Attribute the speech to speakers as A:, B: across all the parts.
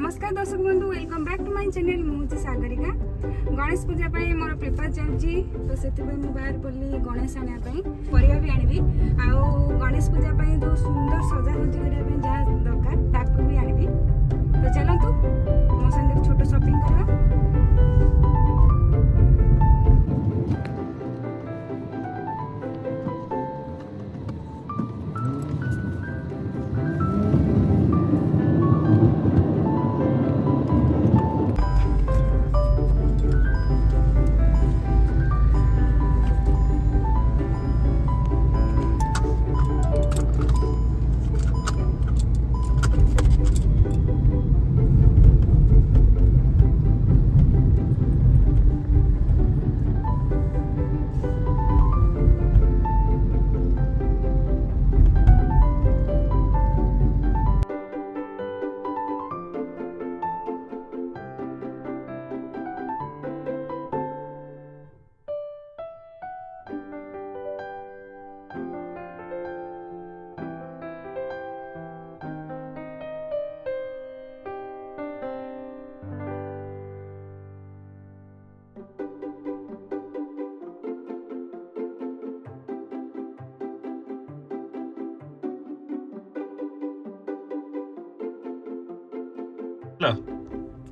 A: नमस्कार दर्शक बंधु welcome back to my channel मुझे सागरिका गणेश पूजा पाई मोर प्रिपेयर चलची तो सेति पे मु बाहर पल्ली गणेश आने पाई परिया भी आनिबी आ गणेश पूजा पाई जो सुंदर सजा सजी करिया पे जहा दरकार ताकू भी आनिबी तो चलंतु मो संगे छोटो शॉपिंग करबा।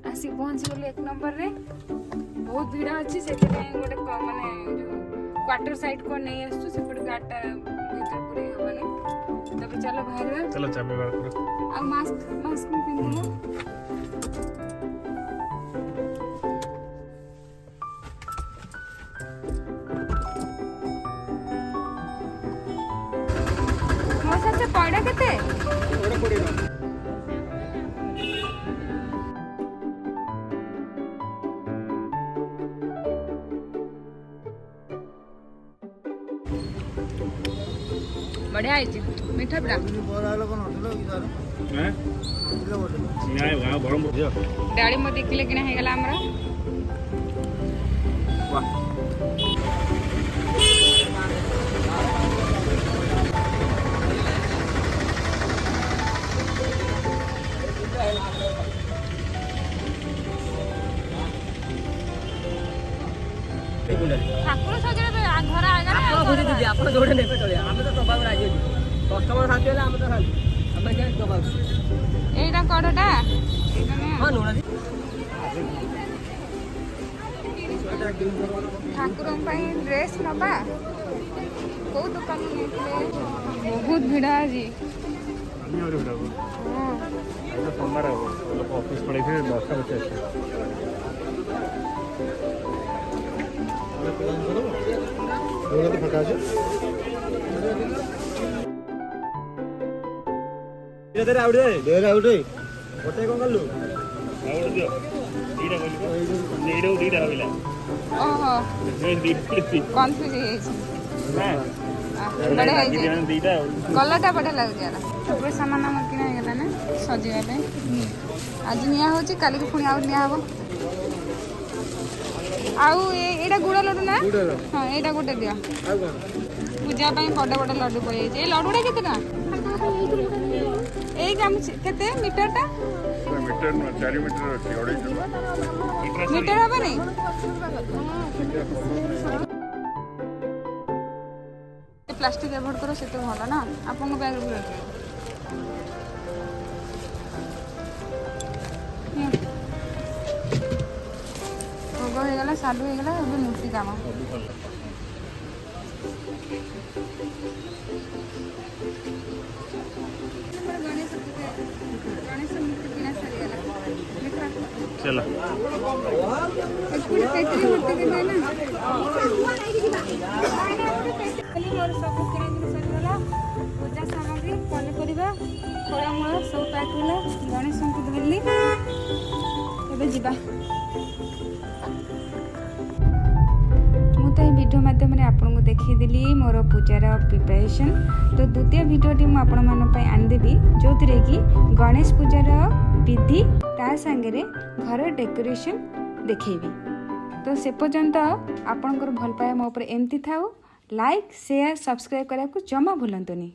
A: आसी पहुँची गली 1 नंबर रे बहुत भीड़ अच्छी से गोटे माने क्वार्टर साइड को नहीं आसु से पड़ गाटा भीतर पूरी होबनी तब चलो बाहर
B: चलो चाबी बाहर करो
A: आ मास्क मास्क में पिंदलो mo sa पड़ा केते ओडा पड़ेगा बढ़िया है मीठा पड़ा डाली मत 1 किलो किना है गला हमरा ठाकुर सजरे घर आगे आपण बुझी दीदी आपण जोडे नेपे चले आमे तो प्रभाव राजी कस्टमर साथी होला आमे तो आमे के प्रभाव एटा कोडटा एटा ने हां नोना जी ठाकुर पाई ड्रेस नबा को दुकान में बहुत भीड़ आज
B: अन्य और भीड़ हां तो सोमवार लोग ऑफिस पड़े थे 10 बजे दोनों तो फटा छे तेरे आउट ओटे कोन गलु आउट दियो दीटा गलु दीटा होइला
A: ओहो कंफ्यूज है
B: ना
A: बड़े है दीटा कलरटा बड़ा लग जाला पूरा सामान हम किना गेला ना सजीवा पे आज निया होची काली को पुनी आउ निया हबो आउ एटा गुड़ लड्डू ना हां एटा गोटे दिया आ कोन पूजा पई बड़ बड़ लड्डू पड़े ए लड्डूटा केते ना ए काम केते मीटरटा
B: मीटर न 4 मीटर अछि ओडे
A: मीटर हबे नहीं प्लास्टिक अवॉइड करो से तो भलो ना आपन बैग रे रख हो गला सालू हो गला अब मूर्ति काम गणेश मूर्ति किना सारी गला
B: चलो
A: पूरी कैतरी मूर्ति के देना खाली मोर सब किना दिन सारी गला पूजा सामग्री पनी परिबा फळमूल सब पैक होला गणेश को धरली एबे जिबा वीडियो माध्यम आपको देखीदेली मोर पूजार प्रिपरेशन तो द्वितीय भिडियोटी मुझे आनीदेवी जो थी कि गणेश पूजार विधि ता सांगे घर डेकोरेशन देखी तो से पर्यंत आपंकर भल पाए मो एमती था लाइक शेयर सब्सक्राइब करने को जमा भूलंतुनी।